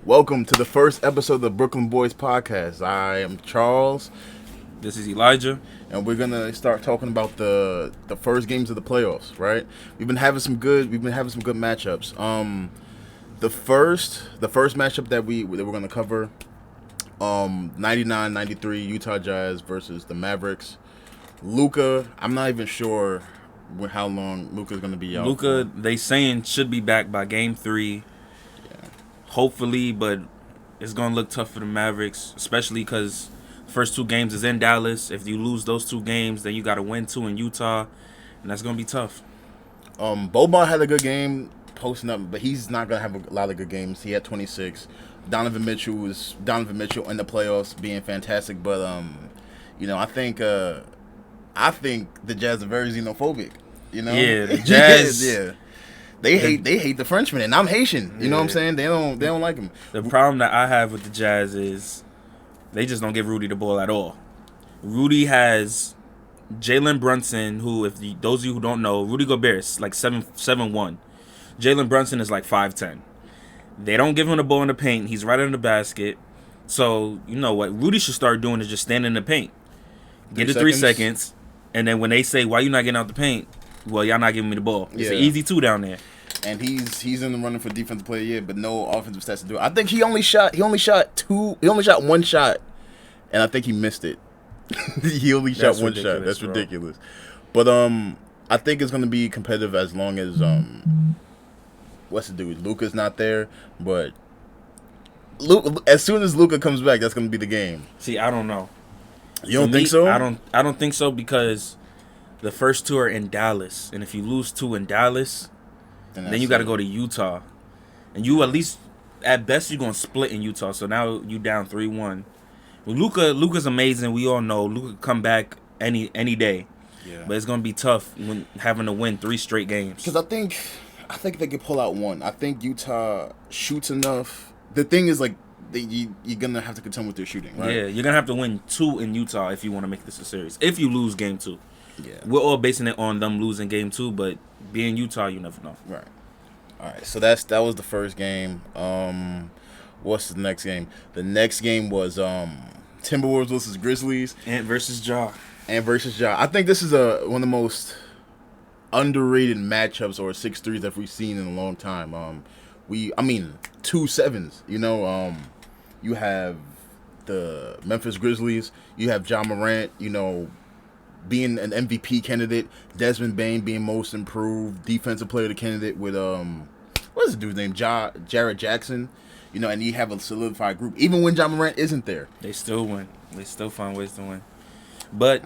Welcome to the first episode of the Brooklyn Boyz Podcast. I am Charles, This is Elijah. and we're gonna start talking about the first games of the playoffs. Right? We've been having some good matchups. The first matchup that we're gonna cover, 99-93 Utah Jazz versus the Mavericks. Luka, I'm not even sure how long Luka's gonna be out. Luka, they saying should be back by Game 3. Hopefully, but it's going to look tough for the Mavericks, especially because first two games is in Dallas. If you lose those two games, then you got to win two in Utah, and that's going to be tough. Boban had a good game posting up, but he's not going to have a lot of good games. He had 26. Donovan Mitchell in the playoffs being fantastic, but I think the Jazz are very xenophobic. Yeah, the Jazz. yeah. They hate the Frenchman, and I'm Haitian. You know what I'm saying? They don't like him. The problem that I have with the Jazz is they just don't give Rudy the ball at all. Rudy has Jalen Brunson, who, those of you who don't know, Rudy Gobert is like 7'1". Jalen Brunson is like 5'10". They don't give him the ball in the paint. He's right in the basket. So, you know what Rudy should start doing is just stand in the paint. Get it 3 seconds. And then when they say, why you not getting out the paint? Well, y'all not giving me the ball. It's an easy 2 down there. And he's in the running for defensive player of the year, but no offensive stats to do it. I think he only shot one shot, and I think he missed it. He only shot one shot. That's ridiculous. But I think it's gonna be competitive as long as what's the dude? Luka's not there, but as soon as Luka comes back, that's gonna be the game. See, I don't know. You don't think so? I don't think so because the first two are in Dallas, and if you lose 2 in Dallas, then you got to go to Utah, and you at best you're gonna split in Utah. So now you down 3-1. Well, Luka's amazing. We all know Luka come back any day. Yeah. But it's gonna be tough when having to win 3 straight games. Because I think they could pull out one. I think Utah shoots enough. The thing is, like, you're gonna have to contend with their shooting, right? Yeah, you're gonna have to win 2 in Utah if you want to make this a series. If you lose game 2. Yeah. We're all basing it on them losing game 2, but being Utah, you never know. Right. All right. So that was the first game. What's the next game? The next game was Timberwolves versus Grizzlies. Ant versus Ja. I think this is one of the most underrated matchups or 6-3s that we've seen in a long time. 2 sevens. You have the Memphis Grizzlies. You have Ja Morant. Being an MVP candidate, Desmond Bane being most improved defensive player of the candidate with what's the dude's name? Jarrett Jackson. And you have a solidified group. Even when Ja Morant isn't there, they still win. They still find ways to win. But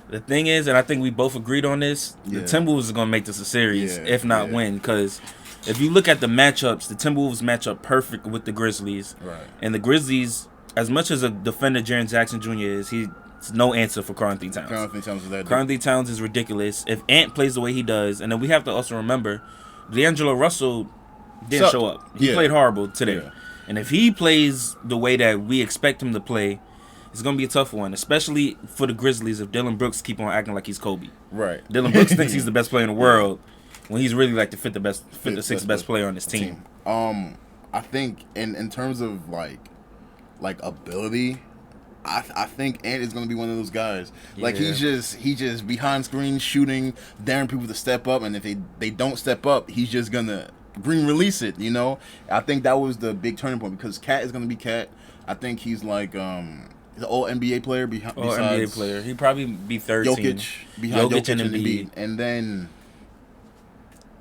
the thing is, and I think we both agreed on this, the Timberwolves are gonna make this a series, if not win. Because if you look at the matchups, the Timberwolves match up perfect with the Grizzlies. Right. And the Grizzlies, as much as a defender Jaren Jackson Jr. is, he's no answer for Karl-Anthony Towns. Karl-Anthony Towns is ridiculous. If Ant plays the way he does, and then we have to also remember, D'Angelo Russell didn't show up. He played horrible today. Yeah. And if he plays the way that we expect him to play, it's going to be a tough one, especially for the Grizzlies if Dylan Brooks keep on acting like he's Kobe. Right. Dylan Brooks thinks he's the best player in the world when he's really like the sixth best player on this team. I think in terms of like ability, I think Ant is going to be one of those guys. Yeah. Like he just behind screens shooting, daring people to step up, and if they don't step up, he's just going to green release it. I think that was the big turning point because Cat is going to be Cat. I think he's like the all NBA player NBA player. He'd probably be third team. Jokic and Embiid, and then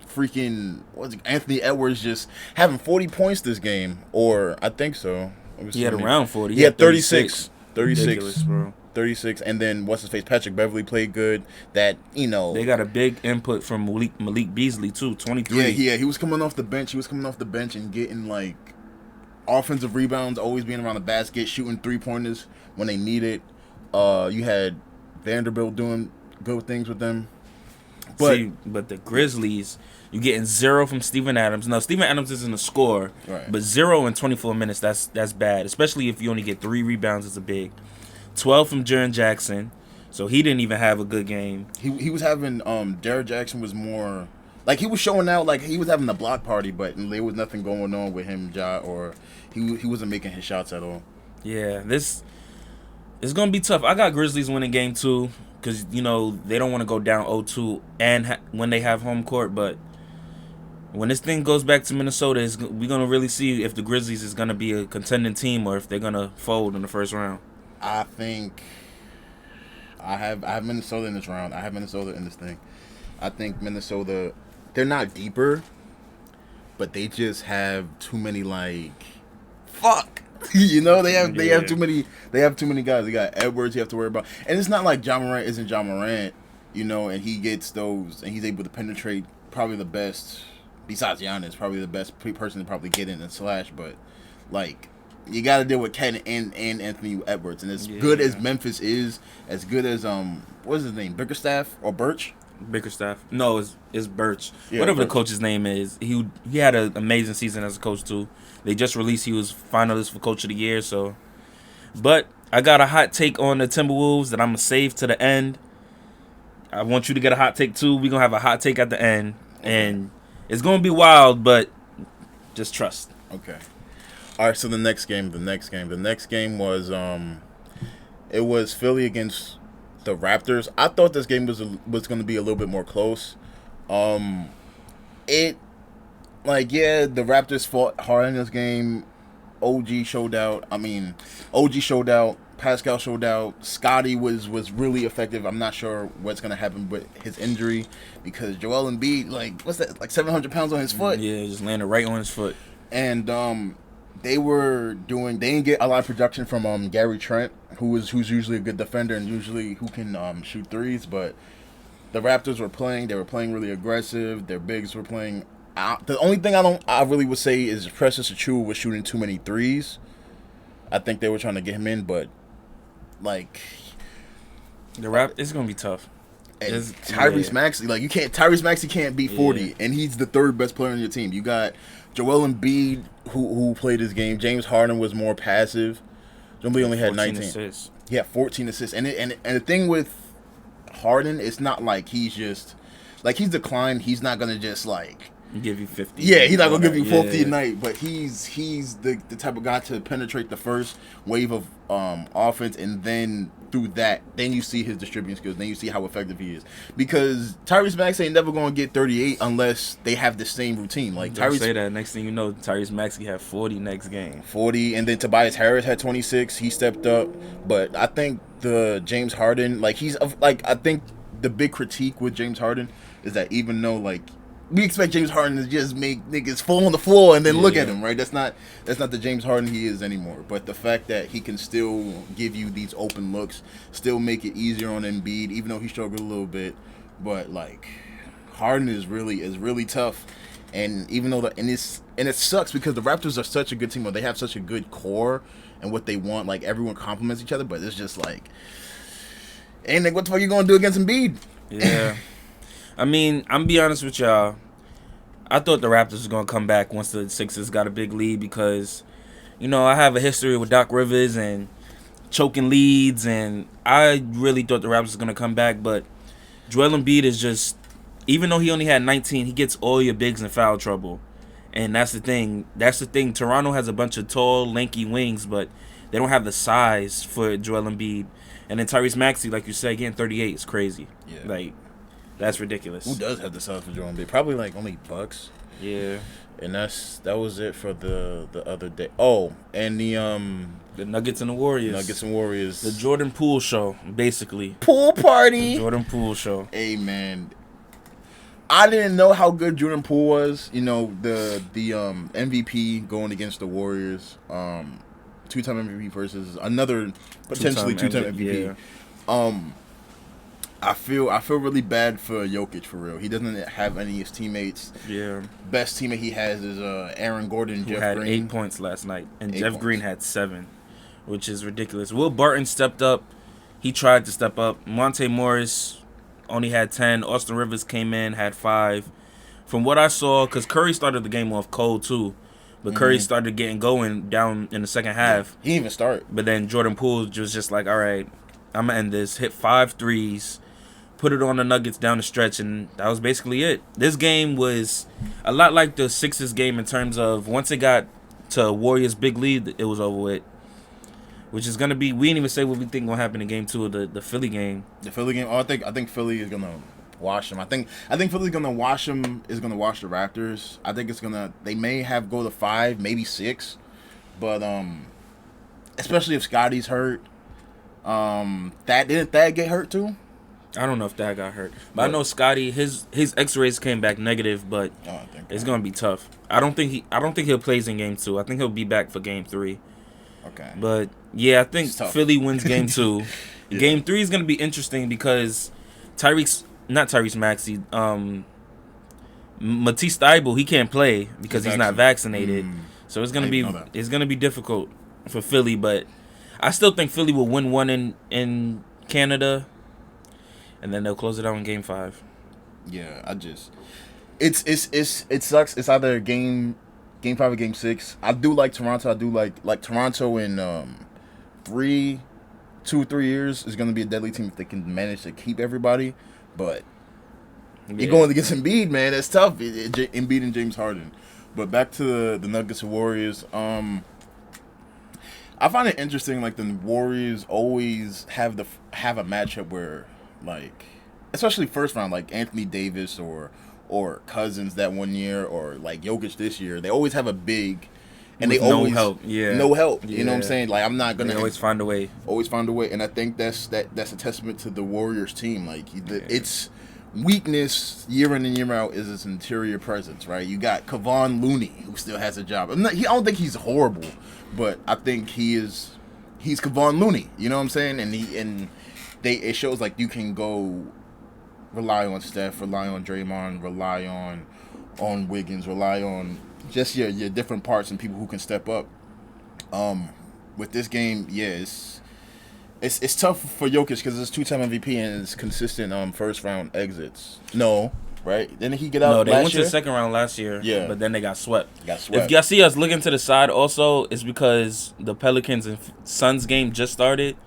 freaking Anthony Edwards just having 40 points this game, or I think so. He had around 40. He had 36. 36, and then what's his face? Patrick Beverly played good. They got a big input from Malik Beasley too. 23. Yeah, he was coming off the bench. And getting like offensive rebounds, always being around the basket, shooting 3-pointers when they need it. You had Vanderbilt doing good things with them. But the Grizzlies, you getting 0 from Steven Adams. Now, Steven Adams isn't a scorer, right, but 0 in 24 minutes, that's bad, especially if you only get 3 rebounds as a big. 12 from Jaren Jackson, so he didn't even have a good game. He was having Jaren Jackson was more Like he was showing out, like he was having a block party, but there was nothing going on with him, Ja, or he wasn't making his shots at all. Yeah, this it's gonna be tough. I got Grizzlies winning game 2 because they don't want to go down 0-2 and when they have home court. But when this thing goes back to Minnesota, we're gonna really see if the Grizzlies is gonna be a contending team or if they're gonna fold in the first round. I think I have Minnesota in this round. I have Minnesota in this thing. I think Minnesota, they're not deeper, but they just have too many fuck. They have too many guys. They got Edwards you have to worry about. And it's not like Ja Morant isn't Ja Morant, and he gets those and he's able to penetrate probably the best besides Giannis, probably the best person to probably get in and slash, but you got to deal with Ken and Anthony Edwards. And as good as Memphis is, as good as what's his name? Bickerstaff or Birch? Bickerstaff. No, it's Birch. Yeah, whatever Birch. The coach's name is. He had an amazing season as a coach too. They just released he was finalist for Coach of the Year. So, but I got a hot take on the Timberwolves that I'm gonna save to the end. I want you to get a hot take too. We're gonna have a hot take at the end, and it's gonna be wild, but just trust. Okay. All right. So the next game was it was Philly against the Raptors. I thought this game was going to be a little bit more close. The Raptors fought hard in this game. OG showed out. Pascal showed out. Scotty was really effective. I'm not sure what's going to happen with his injury because Joel Embiid, what's that? 700 pounds on his foot. Yeah, just landed right on his foot. And they didn't get a lot of production from Gary Trent, who's usually a good defender and usually who can shoot threes, but the Raptors were playing really aggressive. Their bigs were playing out. The only thing I really would say is Precious Achiuwa was shooting too many threes. I think they were trying to get him in, but it's gonna be tough. And Tyrese Maxey, Tyrese Maxey can't beat 40, and he's the third best player on your team. You got Joel Embiid, who played his game. James Harden was more passive. Embiid only had 19 assists. He had 14 assists. And the thing with Harden, it's not like he's just he's declined. He's not gonna just give you 50. Yeah, he's not gonna give you 50 a night. But he's the type of guy to penetrate the first wave of offense, and then through that, then you see his distributing skills. Then you see how effective he is. Because Tyrese Maxey ain't never gonna get 38 unless they have the same routine. Tyrese say that. Next thing you know, Tyrese Maxey had 40 next game. 40, and then Tobias Harris had 26. He stepped up. But I think the James Harden, I think the big critique with James Harden is that even though we expect James Harden to just make niggas fall on the floor and then look at him, right? That's not the James Harden he is anymore. But the fact that he can still give you these open looks, still make it easier on Embiid, even though he struggled a little bit. But Harden is really tough. And even though it sucks because the Raptors are such a good team, or they have such a good core and what they want, everyone complements each other. But it's just what the fuck you gonna do against Embiid? Yeah. I mean, I'm be honest with y'all. I thought the Raptors was going to come back once the Sixers got a big lead because, I have a history with Doc Rivers and choking leads, and I really thought the Raptors was going to come back. But Joel Embiid is just, even though he only had 19, he gets all your bigs in foul trouble. And that's the thing. Toronto has a bunch of tall, lanky wings, but they don't have the size for Joel Embiid. And then Tyrese Maxey, like you said, getting 38 is crazy. Yeah. That's ridiculous. Who does have the size for Joel Embiid? Probably only Bucks. Yeah. And that was it for the other day. Oh, and the Nuggets and the Warriors. The Jordan Poole show, basically. Pool party. The Jordan Poole show. Hey man, I didn't know how good Jordan Poole was. The MVP going against the Warriors. 2-time MVP versus another potentially two-time MVP. Yeah. I feel really bad for Jokic, for real. He doesn't have any of his teammates. Yeah. Best teammate he has is Aaron Gordon, Who Jeff had Green. 8 points last night, and 8 Jeff points. Green had 7, which is ridiculous. Will Barton stepped up. He tried to step up. Monte Morris only had 10. Austin Rivers came in, had 5. From what I saw, because Curry started the game off cold too, but Curry started getting going down in the second half. He didn't even start. But then Jordan Poole was just all right, I'm going to end this. Hit 5 threes. put it on the Nuggets down the stretch, and that was basically it. This game was a lot like the Sixers game in terms of once it got to Warriors' big lead, it was over with. Which is gonna be, we didn't even say what we think gonna happen in game 2 of the Philly game. The Philly game. Oh, I think Philly is gonna wash them. I think Philly's gonna wash them. Is gonna wash the Raptors. I think it's gonna. They may have go to 5, maybe 6, but especially if Scotty's hurt. Didn't Thad get hurt too? I don't know if Thad got hurt, but I know Scotty. His X-rays came back negative, but it's gonna be tough. I don't think he'll play in game 2. I think he'll be back for game 3. Okay. But yeah, I think Philly wins game 2. Yeah. Game 3 is gonna be interesting because Matisse Thybulle, he can't play because he's not vaccinated. So it's gonna be difficult for Philly, but I still think Philly will win one in Canada, and then they'll close it out in game 5. Yeah, it sucks. It's either game 5 or game 6. I do like Toronto. I do like Toronto in 2-3 years is going to be a deadly team if they can manage to keep everybody. But you're going against Embiid, man. That's tough. Embiid and James Harden. But back to the Nuggets and Warriors. I find it interesting. Like the Warriors always have a matchup where, like, especially first round, like Anthony Davis or Cousins that one year, or like Jokic this year, they always have a big, and with they always no help. You know what I'm saying? Like I'm not gonna they always find a way, and I think that's a testament to the Warriors team. Like its weakness year in and year out is its interior presence, right? You got Kevon Looney, who still has a job. I don't think he's horrible, but I think he's Kevon Looney. You know what I'm saying? And it shows like you can go. Rely on Steph, rely on Draymond, rely on Wiggins, rely on just your different parts and people who can step up. With this game, it's tough for Jokic because it's 2-time MVP and it's consistent first round exits. No, right? Didn't he get out? No, they last went year? to the second round last year. Yeah, but then they got swept. If y'all see us looking to the side, also it's because the Pelicans and Suns game just started,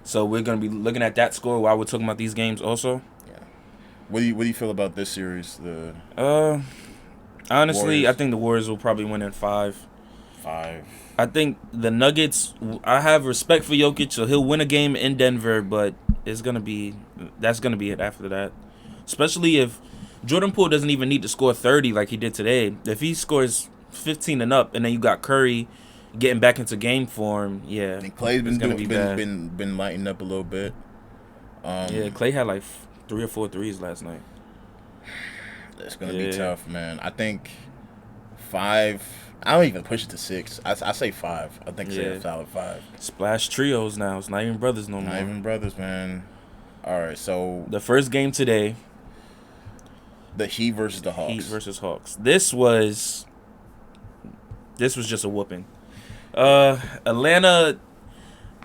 so we're gonna be looking at that score while we're talking about these games also. What do you feel about this series? Honestly, Warriors? I think the Warriors will probably win in 5. 5. I think the Nuggets. I have respect for Jokic, so he'll win a game in Denver, but that's gonna be it after that. Especially if Jordan Poole doesn't even need to score 30 like he did today. If he scores 15 and up, and then you got Curry getting back into game form, yeah. And Clay's been lighting up a little bit. Yeah, Clay had like 3 or 4 threes last night. It's gonna be tough, man. I think 5. I don't even push it to 6. I say 5. I think it's a solid 5. Splash trios now. It's not even brothers no more. Not even brothers, man. All right, so the first game today. The Heat versus the Hawks. Heat versus Hawks. This was just a whooping. Atlanta.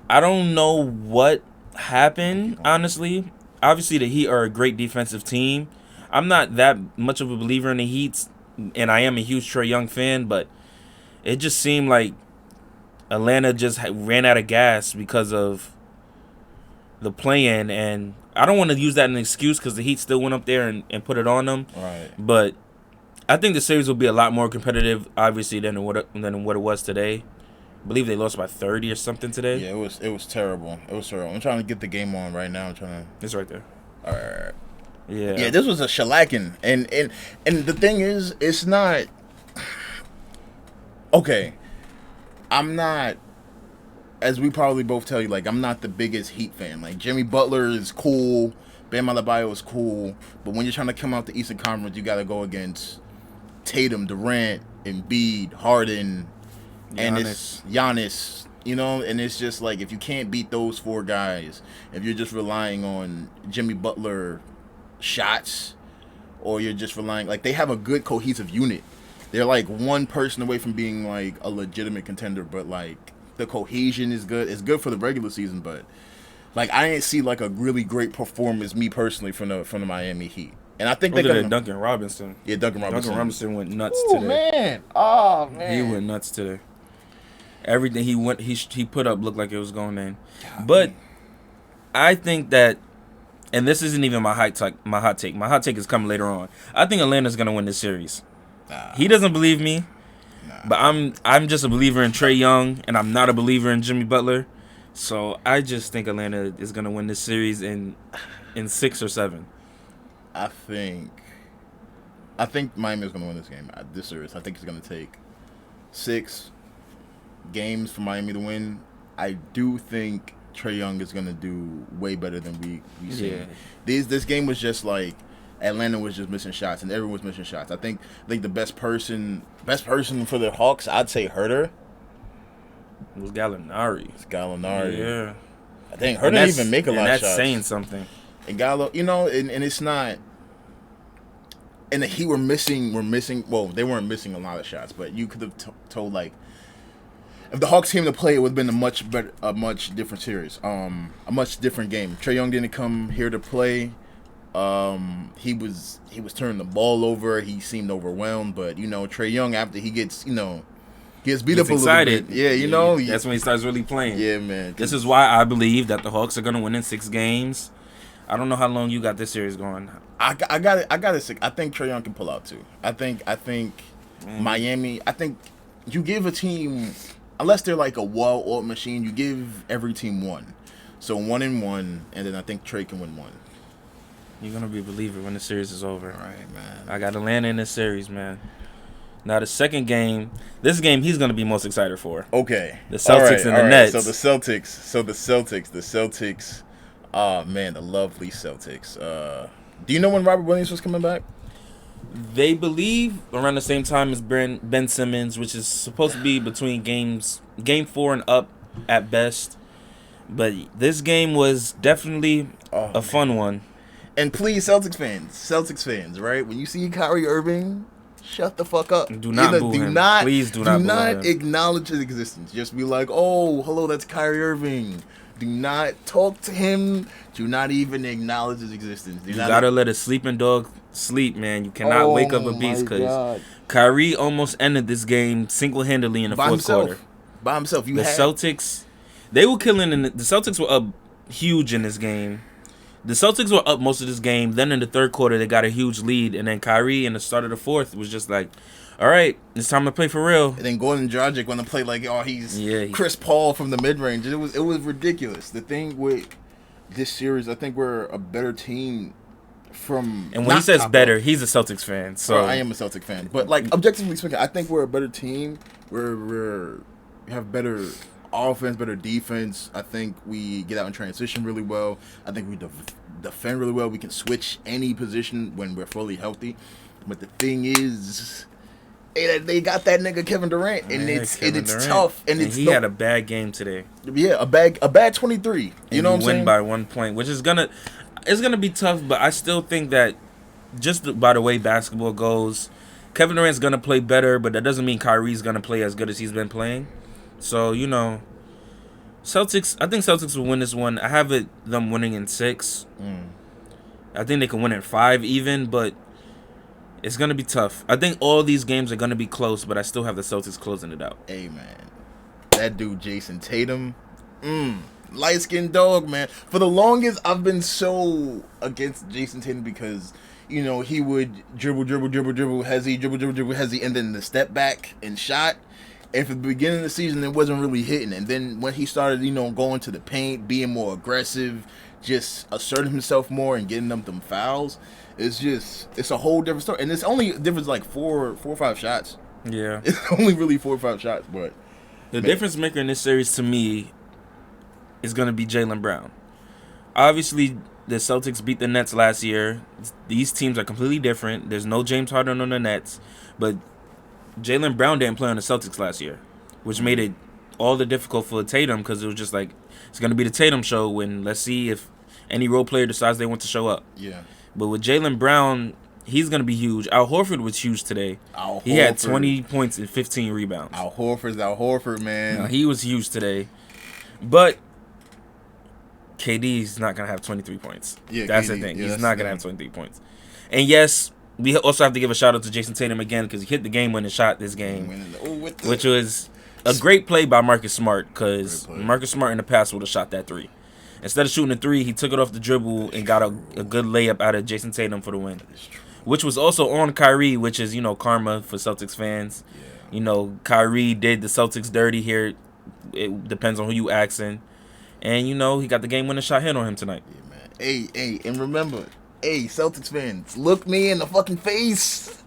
I don't know what happened, honestly. Obviously, the Heat are a great defensive team. I'm not that much of a believer in the Heat, and I am a huge Trae Young fan, but it just seemed like Atlanta just ran out of gas because of the play-in, and I don't want to use that as an excuse because the Heat still went up there and put it on them. Right. But I think the series will be a lot more competitive, obviously, than what it was today. I believe they lost by 30 or something today. Yeah, it was terrible. It was terrible. I'm trying to get the game on right now. It's right there. All right. Yeah. Yeah, this was a shellacking. And the thing is, it's not... Okay. I'm not... As we probably both tell you, like, I'm not the biggest Heat fan. Like, Jimmy Butler is cool. Bam Adebayo is cool. But when you're trying to come out the Eastern Conference, you got to go against Tatum, Durant, Embiid, Harden... And it's Giannis, and it's just like if you can't beat those 4 guys, if you're just relying on Jimmy Butler shots, or you're just relying, like they have a good cohesive unit. They're like one person away from being like a legitimate contender, but like the cohesion is good. It's good for the regular season, but like I didn't see like a really great performance, me personally, from the Miami Heat. And I think they're gonna Duncan Robinson. Yeah, Duncan Robinson went nuts today. Man. He went nuts today. Everything he put up looked like it was going in. But I think that and this isn't even my hot take. My hot take is coming later on. I think Atlanta's gonna win this series. Nah, He doesn't believe me, nah. but I'm just a believer in Trae Young, and I'm not a believer in Jimmy Butler. So I just think Atlanta is gonna win this series in 6 or 7. I think Miami is going to win this game. This series, I think it's going to take 6 games for Miami to win. I do think Trae Young is going to do way better than we see. Yeah. This game was just like Atlanta was just missing shots, and everyone was missing shots. I think the best person for the Hawks, I'd say Herter. It was Gallinari. It's Gallinari. Yeah. I think Herter didn't even make a lot of that's shots. saying something. And Gallo, and it's not. And the Heat were missing. Well, they weren't missing a lot of shots, but you could have told like, if the Hawks came to play, it would have been a much different series, a much different game. Trae Young didn't come here to play. He was turning the ball over. He seemed overwhelmed, but Trae Young, after he gets beat up a little bit. Yeah, that's when he starts really playing. Yeah, man. This is why I believe that the Hawks are gonna win in 6 games. I don't know how long you got this series going. I got it. I think Trae Young can pull out too. I think Miami. I think you give a team, unless they're like a well-oiled machine, you give every team 1. So 1-1, and then I think Trae can win 1. You're gonna be a believer when the series is over. All right, man. I got Atlanta in this series, man. Now the second game, this game he's gonna be most excited for. Okay. The Celtics and the Nets. So the Celtics. Oh man, the lovely Celtics. Do you know when Robert Williams was coming back? They believe around the same time as Ben Simmons, which is supposed to be between game 4 and up at best. But this game was definitely a fun one. And please, Celtics fans, right? When you see Kyrie Irving, shut the fuck up. Do not boo him. Please do not boo him. Acknowledge his existence. Just be like, oh, hello, that's Kyrie Irving. Do not talk to him. Do not even acknowledge his existence. You gotta let a sleeping dog sleep, man. You cannot wake up a beast, because Kyrie almost ended this game single-handedly in the fourth quarter. By himself. The Celtics, they were killing. The Celtics were up huge in this game. The Celtics were up most of this game. Then in the third quarter, they got a huge lead. And then Kyrie in the start of the fourth was just like, all right, it's time to play for real. And then Gordon Dragic want to play like, he's Chris Paul from the mid-range. It was ridiculous. The thing with this series, I think we're a better team from... And when he says better, he's a Celtics fan. So I am a Celtics fan. But, like, objectively speaking, I think we're a better team. We have better offense, better defense. I think we get out in transition really well. I think we defend really well. We can switch any position when we're fully healthy. But the thing is... They got that nigga Kevin Durant, and it's tough. And he had a bad game today. Yeah, a bad 23. You know what I'm saying? Win by 1 point, which is gonna be tough. But I still think that just by the way basketball goes, Kevin Durant's gonna play better, but that doesn't mean Kyrie's gonna play as good as he's been playing. So Celtics. I think Celtics will win this one. I have them winning in 6. I think they can win in 5 even, but. It's going to be tough. I think all these games are going to be close, but I still have the Celtics closing it out. Hey, man. That dude, Jason Tatum. Light-skinned dog, man. For the longest, I've been so against Jason Tatum because, he would dribble, hezzy, dribble, hezzy, and then the step back and shot. And for the beginning of the season, it wasn't really hitting. And then when he started, going to the paint, being more aggressive, just asserting himself more and getting them fouls, it's a whole different story. And it's only difference like 4 or 5 shots. Yeah. It's only really 4 or 5 shots, but the difference maker in this series to me is going to be Jaylen Brown. Obviously, the Celtics beat the Nets last year. These teams are completely different. There's no James Harden on the Nets, but Jaylen Brown didn't play on the Celtics last year, which made it all the difficult for Tatum because it was just like it's going to be the Tatum show when let's see if any role player decides they want to show up. Yeah. But with Jaylen Brown, he's going to be huge. Al Horford was huge today. He had 20 points and 15 rebounds. Al Horford, man. He was huge today. But KD's not going to have 23 points. Yeah, that's the thing. He's not going to have 23 points. And yes, we also have to give a shout out to Jason Tatum again because he hit the game-winning shot this game, which was a great play by Marcus Smart because Marcus Smart in the past would have shot that 3. Instead of shooting a three, he took it off the dribble and got a good layup out of Jason Tatum for the win. Which was also on Kyrie, which is, karma for Celtics fans. Yeah. Kyrie did the Celtics dirty here. It depends on who you asking. And, he got the game-winning shot hit on him tonight. Yeah, man. Hey, and remember, Celtics fans, look me in the fucking face.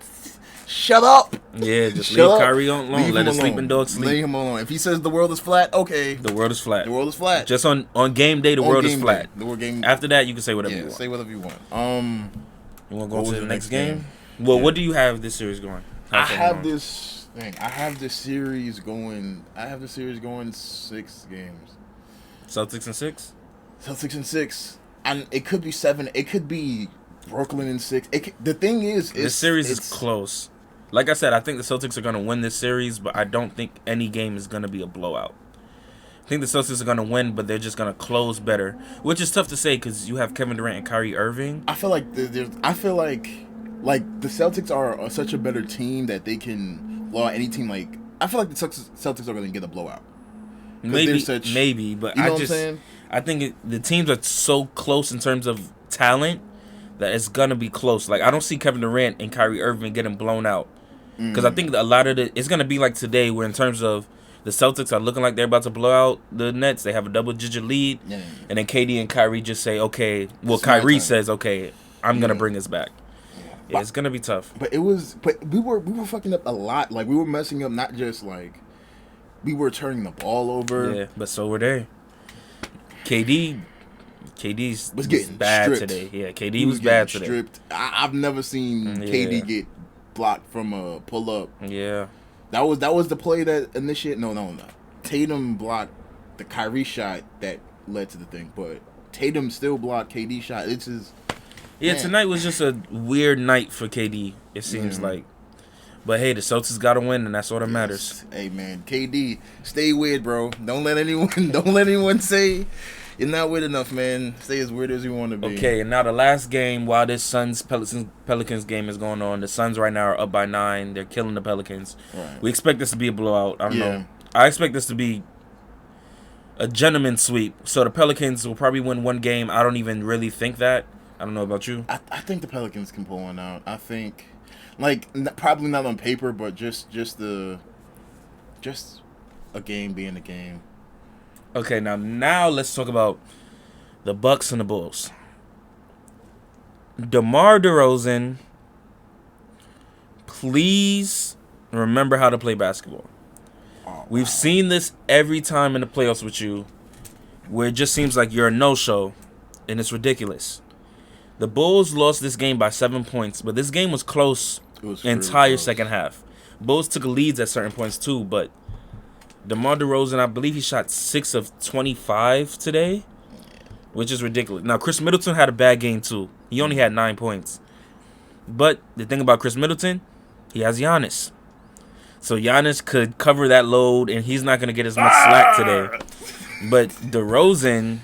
Shut up. Yeah, just leave Kyrie alone. Let his sleeping dog sleep. Leave him alone. If he says the world is flat, okay. The world is flat. The world is flat. Just on game day, the world is flat. After that, you can say whatever you want. Say whatever you want. You want to go to the next game? Well, what do you have this series going? I have this series going 6 games. Celtics in 6? Celtics in 6. And it could be 7. It could be Brooklyn in 6. The thing is, this series is close. Like I said, I think the Celtics are going to win this series, but I don't think any game is going to be a blowout. I think the Celtics are going to win, but they're just going to close better, which is tough to say because you have Kevin Durant and Kyrie Irving. I feel like the Celtics are such a better team that they can blow out any team. Like, I feel like the Celtics are going to get a blowout. Maybe, but I think the teams are so close in terms of talent that it's going to be close. Like, I don't see Kevin Durant and Kyrie Irving getting blown out. Because I think a lot of it's going to be like today, where in terms of the Celtics are looking like they're about to blow out the Nets. They have a double-digit lead. Yeah. And then KD and Kyrie just say, okay. Well, Kyrie says, okay, I'm going to bring us back. Yeah, it's going to be tough. But we were fucking up a lot. Like, we were messing up, not just like we were turning the ball over. Yeah, but so were they. KD was getting bad stripped today. Yeah, KD was bad today. Stripped. I've never seen KD get blocked from a pull-up. Yeah. That was the play that initiated. No. Tatum blocked the Kyrie shot that led to the thing, but Tatum still blocked KD shot. It's just tonight was just a weird night for KD. It seems like, but hey, the Celtics got to win, and that's all that matters. Hey man, KD, stay weird, bro. Don't let anyone say you're not weird enough, man. Stay as weird as you want to be. Okay, and now the last game, while this Pelicans game is going on, the Suns right now are up by 9. They're killing the Pelicans. Right. We expect this to be a blowout. I don't know. I expect this to be a gentleman's sweep. So the Pelicans will probably win one game. I don't even really think that. I don't know about you. I think the Pelicans can pull one out. I think, probably not on paper, but just a game being a game. Okay, now let's talk about the Bucks and the Bulls. DeMar DeRozan, please remember how to play basketball. We've seen this every time in the playoffs with you, where it just seems like you're a no-show, and it's ridiculous. The Bulls lost this game by 7 points, but this game was close the entire second half. Bulls took leads at certain points too, but DeMar DeRozan, I believe he shot 6 of 25 today, which is ridiculous. Now, Chris Middleton had a bad game too. He only had 9 points. But the thing about Chris Middleton, he has Giannis. So Giannis could cover that load, and he's not going to get as much slack today. But DeRozan,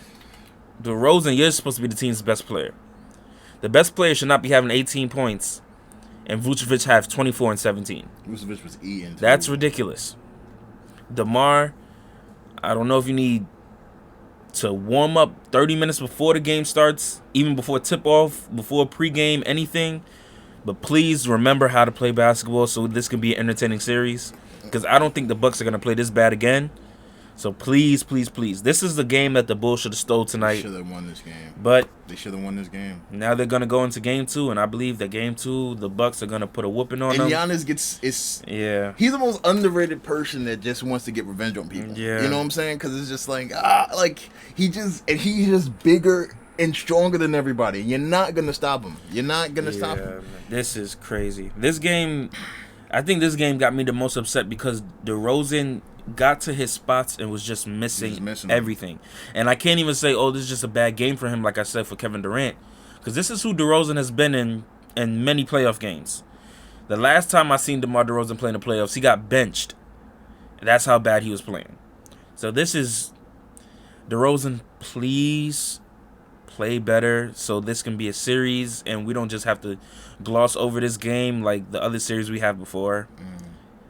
you're supposed to be the team's best player. The best player should not be having 18 points, and Vucevic have 24 and 17. Vucevic was eating. That's ridiculous. DeMar, I don't know if you need to warm up 30 minutes before the game starts, even before tip-off, before pregame, anything. But please remember how to play basketball so this can be an entertaining series. Because I don't think the Bucks are going to play this bad again. So please, please, please. This is the game that the Bulls should have stole tonight. They should have won this game. But they should have won this game. Now they're going to go into game 2, and I believe that game 2, the Bucks are going to put a whooping on them. And Giannis he's the most underrated person that just wants to get revenge on people. Yeah. You know what I'm saying? Because it's just he's just bigger and stronger than everybody. You're not going to stop him. You're not going to stop him. This is crazy. I think this game got me the most upset because DeRozan got to his spots and was just missing everything. And I can't even say, this is just a bad game for him, like I said for Kevin Durant, because this is who DeRozan has been in many playoff games. The last time I seen DeMar DeRozan play in the playoffs, he got benched. That's how bad he was playing. So this is DeRozan, please play better so this can be a series and we don't just have to gloss over this game like the other series we have before.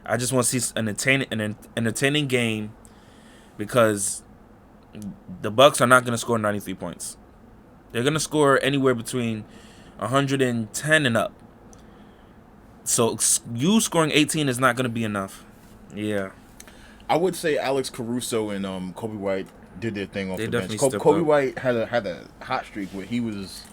I just want to see an entertaining game because The Bucks are not going to score 93 points. They're going to score anywhere between 110 and up. So you scoring 18 is not going to be enough. Yeah. I would say Alex Caruso and Kobe White did their thing off They the definitely bench. stepped Kobe up. White had a hot streak where he was.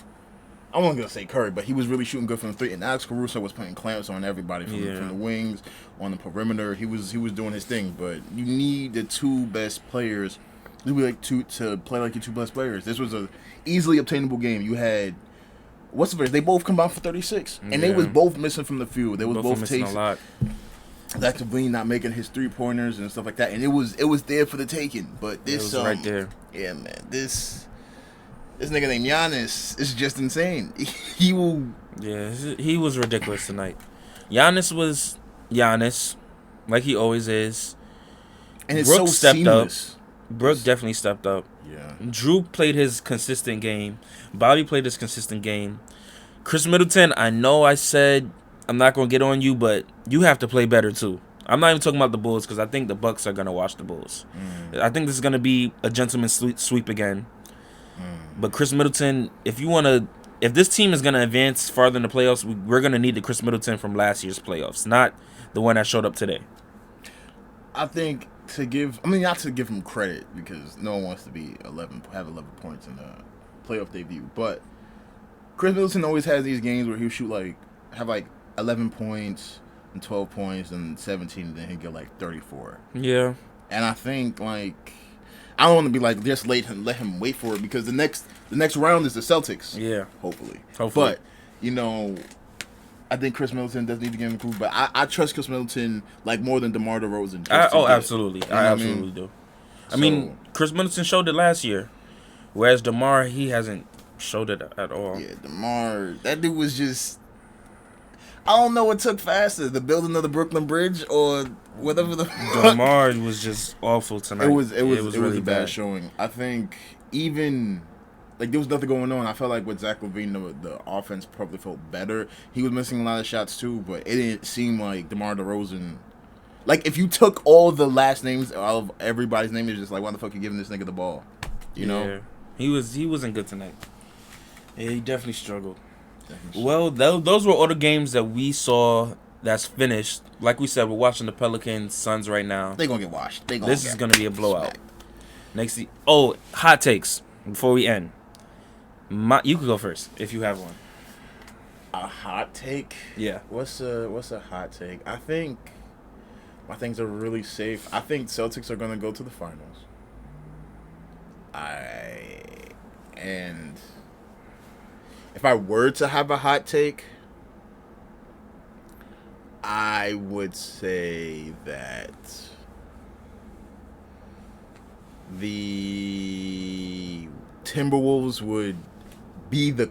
I wasn't gonna say Curry, but he was really shooting good from the three. And Alex Caruso was putting clamps on everybody from the wings, on the perimeter. He was doing his thing. But you need the two best players to play like your two best players. This was a easily obtainable game. You had what's the first? They both combined for 36, and they was both missing from the field. They was both missing a lot. Zach LaVine not making his 3-pointers and stuff like that, and it was there for the taking. But this It was right there. Yeah, man. This nigga named Giannis is just insane. He will. Yeah, he was ridiculous tonight. Giannis was Giannis, like he always is. And it's Brooke so stepped seamless. up. Brooke definitely stepped up. Yeah. Drew played his consistent game. Bobby played his consistent game. Chris Middleton, I know I said I'm not going to get on you, but you have to play better too. I'm not even talking about the Bulls because I think the Bucks are going to watch the Bulls. I think this is going to be a gentleman's sweep again. But Chris Middleton, if this team is going to advance farther in the playoffs, we're going to need the Chris Middleton from last year's playoffs, not the one that showed up today. I think not to give him credit because no one wants to have 11 points in the playoff debut, but Chris Middleton always has these games where he'll have 11 points and 12 points and 17, and then he'll get 34. Yeah. And I think I don't want to be just let him wait for it because the next round is the Celtics. Yeah. Hopefully. Hopefully. But I think Chris Middleton does need to get improved, but I trust Chris Middleton more than DeMar DeRozan. Absolutely. I absolutely do. I So- mean, Chris Middleton showed it last year, whereas DeMar, he hasn't showed it at all. Yeah, DeMar, that dude was just. I don't know what took faster, the building of the Brooklyn Bridge or whatever the. DeMar was just awful tonight. It was really a bad showing. I think even. There was nothing going on. I felt like with Zach LaVine, the offense probably felt better. He was missing a lot of shots too, but it didn't seem like DeMar DeRozan. If you took all the last names out of everybody's name, it's just why the fuck are you giving this nigga the ball? You know? He wasn't good tonight. Yeah, he definitely struggled. Well, those were all the games that we saw that's finished. Like we said, we're watching the Pelicans Suns right now. They're going to get washed. This is going to be a blowout. Smacked. Hot takes before we end. You could go first if you have one. A hot take? Yeah. What's a hot take? I think my things are really safe. I think Celtics are going to go to the finals. And if I were to have a hot take, I would say that the Timberwolves would be the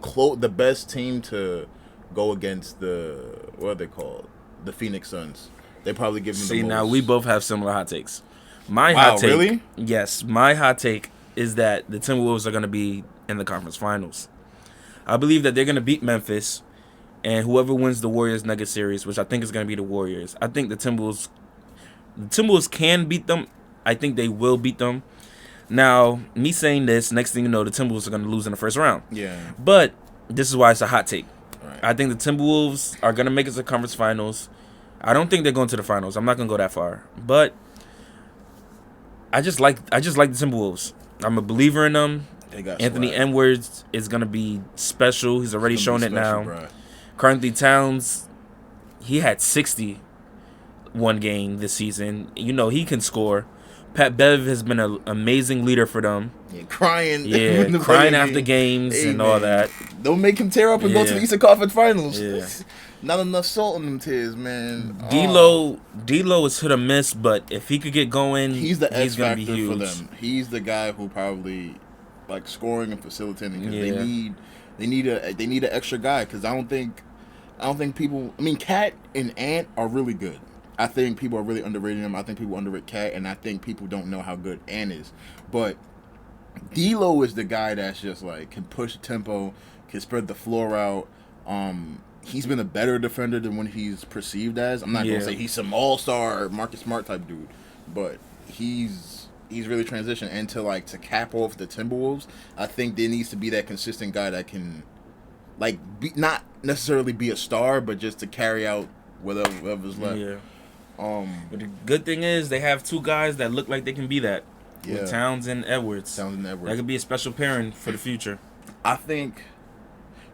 best team to go against what are they called? The Phoenix Suns. They probably give them the most. Now we both have similar hot takes. My Wow, hot take, really? Yes, my hot take is that the Timberwolves are going to be in the conference finals. I believe that they're going to beat Memphis, and whoever wins the Warriors-Nuggets series, which I think is going to be the Warriors, I think the Timberwolves can beat them. I think they will beat them. Now, me saying this, next thing you know, the Timberwolves are going to lose in the first round. Yeah. But this is why it's a hot take. Right. I think the Timberwolves are going to make it to the conference finals. I don't think they're going to the finals. I'm not going to go that far. But I just like the Timberwolves. I'm a believer in them. They got Anthony swag. Edwards is going to be special. He's already It's shown gonna it be special, now. bruh. Currently, Towns, he had 60 one game this season. He can score. Pat Bev has been an amazing leader for them. Yeah, crying. Yeah, in the crying play after game. games Hey, and all man, that. Don't make him tear up and go to Yeah. the Eastern Conference Finals. Yeah. Not enough salt on them tears, man. D'Lo is hit or miss, but if he could get going, He's the X gonna be factor huge. for them. He's the guy who probably scoring and facilitating because Yeah. they need an extra guy because I don't think people. I mean, Cat and Ant are really good. I think people are really underrating them. I think people underrate Cat, and I think people don't know how good Ant is. But D'Lo is the guy that's just can push the tempo, can spread the floor out. He's been a better defender than when he's perceived as. I'm not gonna say he's some all-star Marcus Smart type dude, but he's he's really transitioned. And to cap off the Timberwolves, I think there needs to be that consistent guy that can not necessarily be a star, but just to carry out whatever's left. Yeah. But the good thing is they have two guys that look like they can be that. Yeah. With Towns and Edwards. That could be a special pairing for the future. I think.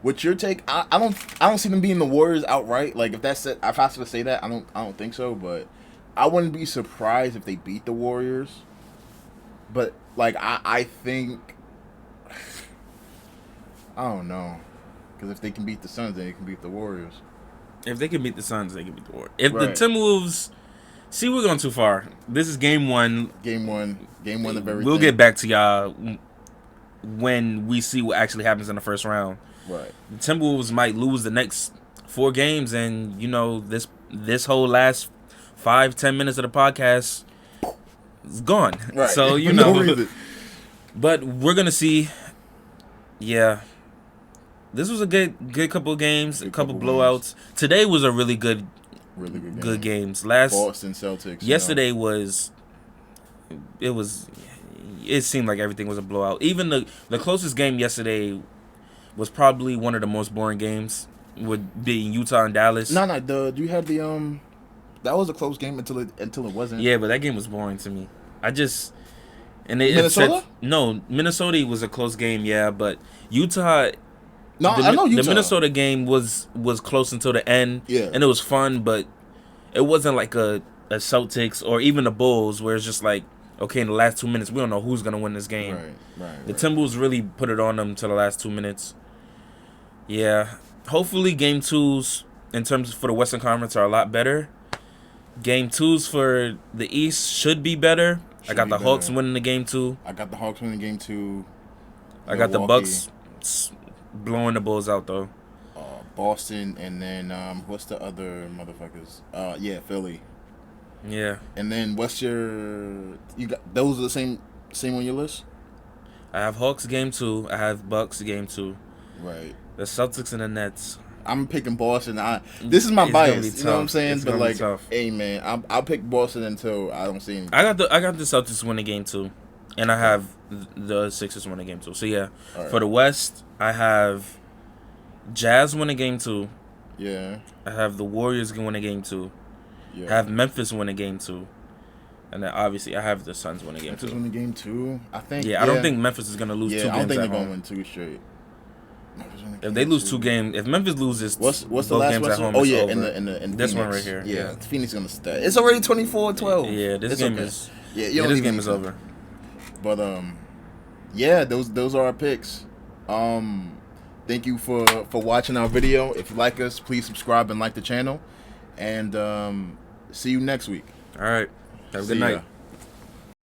What's your take? I don't see them being the Warriors outright. Like if that's it, if I was to say that, I don't think so. But I wouldn't be surprised if they beat the Warriors. But I think I don't know, because if they can beat the Suns, then they can beat the Warriors. If they can beat the Suns, they can beat the Warriors. If right. the Timberwolves, we're going too far. This is game one. Game one of everything. We'll get back to y'all when we see what actually happens in the first round. Right. The Timberwolves might lose the next 4 games, and this whole last 5-10 minutes of the podcast is gone. Right. So no but we're gonna see. Yeah, this was a good couple of games, a couple blowouts. Today was a really good games. Last Boston Celtics. Yesterday it seemed like everything was a blowout. Even the closest game yesterday was probably one of the most boring games, with being Utah and Dallas. No. You had the that was a close game until it wasn't. Yeah, but that game was boring to me. Minnesota? No, Minnesota was a close game. Yeah, but Utah. No, I know Utah. The Minnesota game was close until the end. Yeah, and it was fun, but it wasn't like a Celtics or even the Bulls where it's just like, okay, in the last 2 minutes, we don't know who's gonna win this game. Right. The Timberwolves really put it on them till the last 2 minutes. Yeah, hopefully game 2s in terms for the Western Conference are a lot better. Game 2s for the East should be better. I got the Hawks winning the game 2. I got the Hawks winning game 2. I got the Bucks blowing the Bulls out though. Boston, and then what's the other motherfuckers? Philly. Yeah. And then what's you got those are the same on your list? I have Hawks game 2. I have Bucks game 2. Right. The Celtics and the Nets. I'm picking Boston. This is my bias. You know what I'm saying? It's gonna be tough. Hey man, I'll pick Boston until I don't see anything. I got the Celtics winning game 2, and I have the Sixers winning game 2. So yeah, right. For the West, I have Jazz winning game 2. Yeah. I have the Warriors winning game 2. Yeah. I have Memphis winning game 2, and then obviously I have the Suns winning game 2. Memphis winning game 2. I think. Yeah, I don't think Memphis is gonna lose 2 games. I don't think they're gonna win 2 straight. If they lose 2 games, if Memphis loses what's both the last games one? at home, oh it's yeah, over. in the this Phoenix. one right here. Yeah, Phoenix gonna stay. It's already 24-12. Yeah, this game is. Yeah, this game is over. But yeah, those are our picks. Thank you for watching our video. If you like us, please subscribe and like the channel. And see you next week. All right. Have a good night.